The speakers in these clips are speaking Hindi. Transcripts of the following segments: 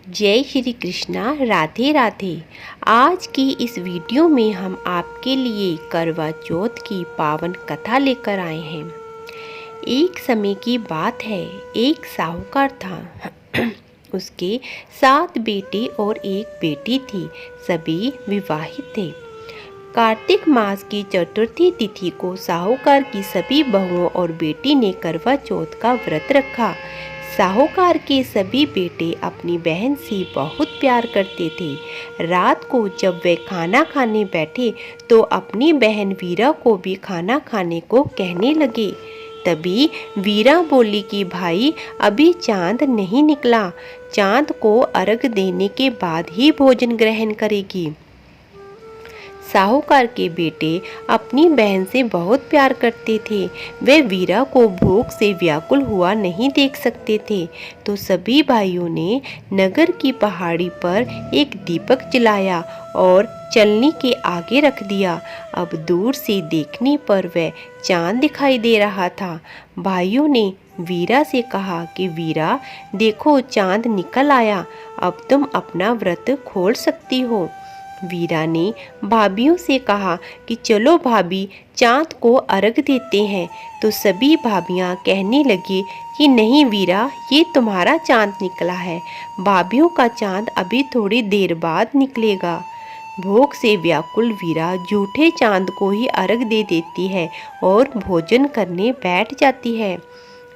जय श्री कृष्णा। राधे राधे। आज की इस वीडियो में हम आपके लिए करवा चौथ की पावन कथा लेकर आए हैं। एक समय की बात है, एक साहूकार था। उसके 7 बेटे और एक बेटी थी। सभी विवाहित थे। कार्तिक मास की चतुर्थी तिथि को साहूकार की सभी बहुओं और बेटी ने करवा चौथ का व्रत रखा। साहूकार के सभी बेटे अपनी बहन से बहुत प्यार करते थे। रात को जब वे खाना खाने बैठे तो अपनी बहन वीरा को भी खाना खाने को कहने लगे। तभी वीरा बोली कि भाई, अभी चांद नहीं निकला, चांद को अर्घ देने के बाद ही भोजन ग्रहण करेगी। साहूकार के बेटे अपनी बहन से बहुत प्यार करते थे। वे वीरा को भूख से व्याकुल हुआ नहीं देख सकते थे, तो सभी भाइयों ने नगर की पहाड़ी पर एक दीपक जलाया और चलनी के आगे रख दिया। अब दूर से देखने पर वह चांद दिखाई दे रहा था। भाइयों ने वीरा से कहा कि वीरा, देखो चांद निकल आया, अब तुम अपना व्रत खोल सकती हो। वीरा ने भाभियों से कहा कि चलो भाभी, चांद को अर्घ देते हैं। तो सभी भाभियां कहने लगी कि नहीं वीरा, ये तुम्हारा चांद निकला है, भाभियों का चांद अभी थोड़ी देर बाद निकलेगा। भूख से व्याकुल वीरा झूठे चांद को ही अर्घ दे देती है और भोजन करने बैठ जाती है।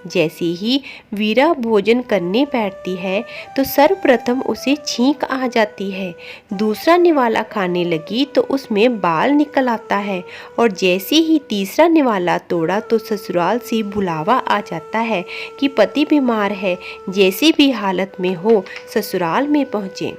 जैसे ही वीरा भोजन करने बैठती है तो सर्वप्रथम उसे छींक आ जाती है। दूसरा निवाला खाने लगी तो उसमें बाल निकल आता है, और जैसे ही तीसरा निवाला तोड़ा तो ससुराल से बुलावा आ जाता है कि पति बीमार है, जैसी भी हालत में हो ससुराल में पहुँचे।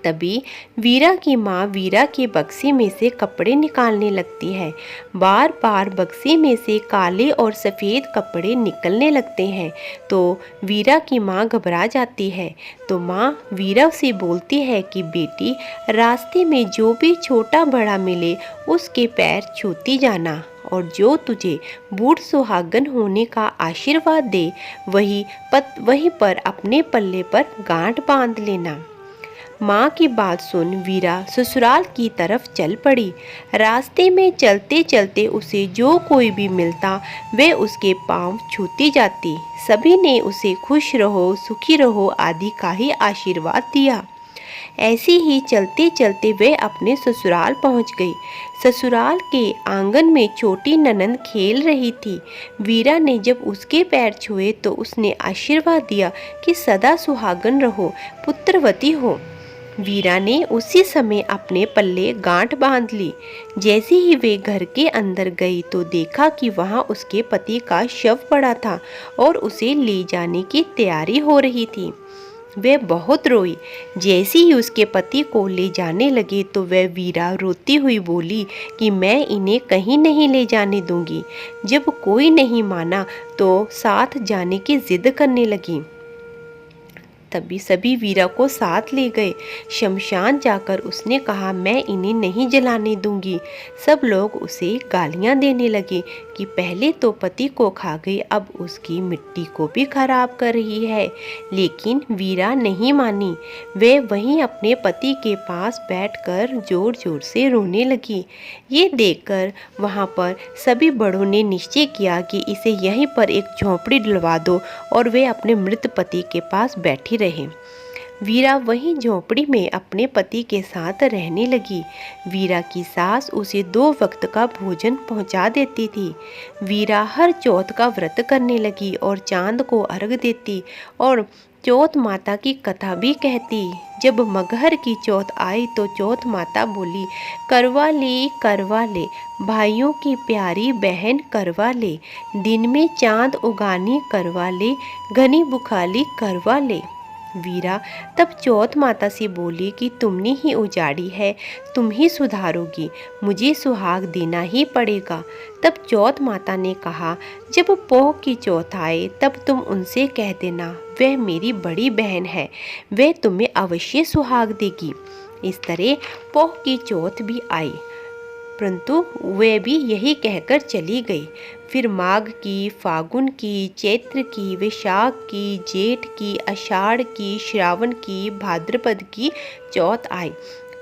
तभी वीरा की माँ वीरा के बक्से में से कपड़े निकालने लगती है। बार बार बक्से में से काले और सफ़ेद कपड़े निकलने लगते हैं तो वीरा की माँ घबरा जाती है। तो माँ वीरा से बोलती है कि बेटी, रास्ते में जो भी छोटा बड़ा मिले उसके पैर छूती जाना, और जो तुझे बूढ़ सुहागन होने का आशीर्वाद दे वहीं पर अपने पल्ले पर गांठ बांध लेना। माँ की बात सुन वीरा ससुराल की तरफ चल पड़ी। रास्ते में चलते चलते उसे जो कोई भी मिलता वे उसके पांव छूती जाती। सभी ने उसे खुश रहो, सुखी रहो आदि का ही आशीर्वाद दिया। ऐसे ही चलते चलते वे अपने ससुराल पहुंच गई। ससुराल के आंगन में छोटी ननंद खेल रही थी। वीरा ने जब उसके पैर छुए तो उसने आशीर्वाद दिया कि सदा सुहागन रहो, पुत्रवती हो। वीरा ने उसी समय अपने पल्ले गांठ बांध ली। जैसे ही वे घर के अंदर गई तो देखा कि वहां उसके पति का शव पड़ा था और उसे ले जाने की तैयारी हो रही थी। वह बहुत रोई। जैसे ही उसके पति को ले जाने लगे तो वह वीरा रोती हुई बोली कि मैं इन्हें कहीं नहीं ले जाने दूंगी। जब कोई नहीं माना तो साथ जाने की जिद करने लगी। तभी सभी वीरा को साथ ले गए। शमशान जाकर उसने कहा, मैं इन्हें नहीं जलाने दूंगी। सब लोग उसे गालियां देने लगे कि पहले तो पति को खा गई, अब उसकी मिट्टी को भी खराब कर रही है। लेकिन वीरा नहीं मानी। वे वहीं अपने पति के पास बैठकर जोर जोर से रोने लगी। ये देखकर वहाँ पर सभी बड़ों ने निश्चय किया कि इसे यहीं पर एक झोंपड़ी डलवा दो और वे अपने मृत पति के पास बैठी रहे। वीरा वहीं झोंपड़ी में अपने पति के साथ रहने लगी। वीरा की सास उसे 2 वक्त का भोजन पहुंचा देती थी। वीरा हर चौथ का व्रत करने लगी और चांद को अर्घ देती और चौथ माता की कथा भी कहती। जब मगहर की चौथ आई तो चौथ माता बोली, करवा ले भाइयों की प्यारी बहन करवा ले, दिन में चांद उगानी करवा ले, घनी बुखाली करवा ले। वीरा तब चौथ माता से बोली कि तुमने ही उजाड़ी है, तुम ही सुधारोगी, मुझे सुहाग देना ही पड़ेगा। तब चौथ माता ने कहा, जब पोह की चौथ आए तब तुम उनसे कह देना, वह मेरी बड़ी बहन है, वह तुम्हें अवश्य सुहाग देगी। इस तरह पोह की चौथ भी आई। परंतु वे भी यही कहकर चली गई। फिर माघ की, फागुन की, चैत्र की, वैशाख की, जेठ की, आषाढ़ की, श्रावण की, भाद्रपद की चौथ आई,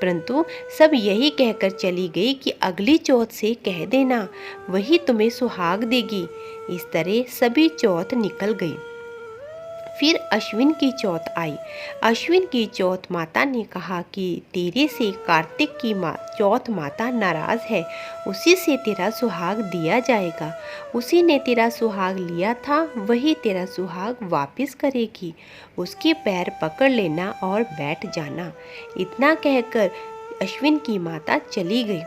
परंतु सब यही कहकर चली गई कि अगली चौथ से कह देना, वही तुम्हें सुहाग देगी। इस तरह सभी चौथ निकल गई। फिर अश्विन की चौथ आई। अश्विन की चौथ माता ने कहा कि तेरे से कार्तिक की चौथ माता नाराज है, उसी से तेरा सुहाग दिया जाएगा। उसी ने तेरा सुहाग लिया था, वही तेरा सुहाग वापस करेगी। उसके पैर पकड़ लेना और बैठ जाना। इतना कहकर अश्विन की माता चली गई।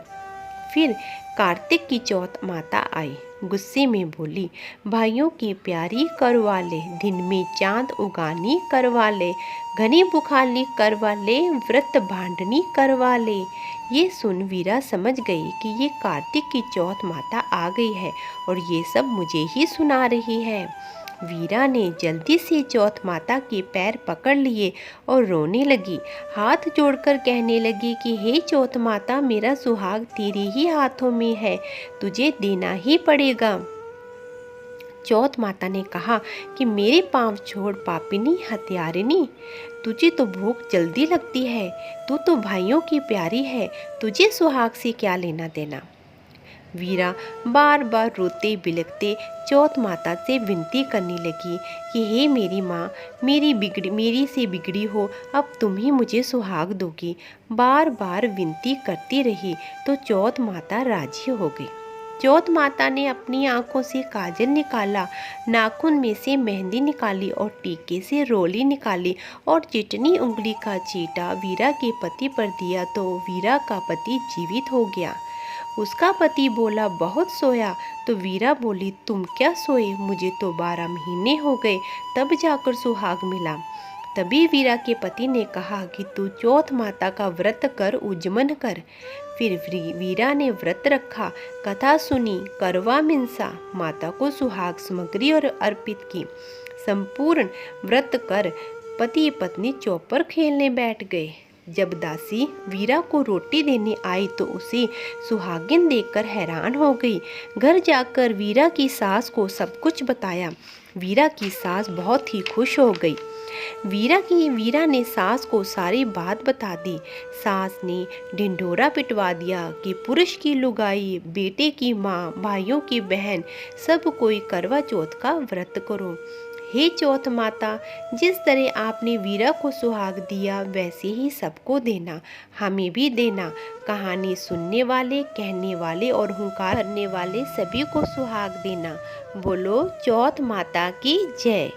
फिर कार्तिक की चौथ माता आई, गुस्से में बोली, भाइयों की प्यारी करवा ले, दिन में चांद उगानी करवा ले, घनी बुखारनी करवा ले, व्रत भांडनी करवा ले। ये सुन वीरा समझ गई कि ये कार्तिक की चौथ माता आ गई है और ये सब मुझे ही सुना रही है। वीरा ने जल्दी से चौथ माता के पैर पकड़ लिए और रोने लगी, हाथ जोड़कर कहने लगी कि हे चौथ माता, मेरा सुहाग तेरे ही हाथों में है, तुझे देना ही पड़ेगा। चौथ माता ने कहा कि मेरे पांव छोड़ पापिनी हत्यारिनी, तुझे तो भूख जल्दी लगती है, तू तो भाइयों की प्यारी है, तुझे सुहाग से क्या लेना देना। वीरा बार बार रोते बिलखते चौथ माता से विनती करने लगी कि हे मेरी माँ, मेरी से बिगड़ी हो, अब तुम ही मुझे सुहाग दोगी। बार बार विनती करती रही तो चौथ माता राजी हो गई। चौथ माता ने अपनी आंखों से काजल निकाला, नाखून में से मेहंदी निकाली और टीके से रोली निकाली और चिटनी उंगली का चीटा वीरा के पति पर दिया तो वीरा का पति जीवित हो गया। उसका पति बोला, बहुत सोया। तो वीरा बोली, तुम क्या सोए, मुझे तो 12 महीने हो गए, तब जाकर सुहाग मिला। तभी वीरा के पति ने कहा कि तू चौथ माता का व्रत कर, उज्जमन कर। फिर वीरा ने व्रत रखा, कथा सुनी, करवा मिंसा, माता को सुहाग सामग्री और अर्पित की। संपूर्ण व्रत कर पति पत्नी चौपर खेलने बैठ गए। जब दासी वीरा को रोटी देने आई तो उसे सुहागिन देखकर हैरान हो गई। घर जाकर वीरा की सास को सब कुछ बताया। वीरा की सास बहुत ही खुश हो गई। वीरा ने सास को सारी बात बता दी। सास ने ढिंढोरा पिटवा दिया कि पुरुष की लुगाई, बेटे की माँ, भाइयों की बहन, सब कोई करवा चौथ का व्रत करो। हे चौथ माता, जिस तरह आपने वीरा को सुहाग दिया वैसे ही सबको देना, हमें भी देना। कहानी सुनने वाले, कहने वाले और हुंकार करने वाले सभी को सुहाग देना। बोलो चौथ माता की जय।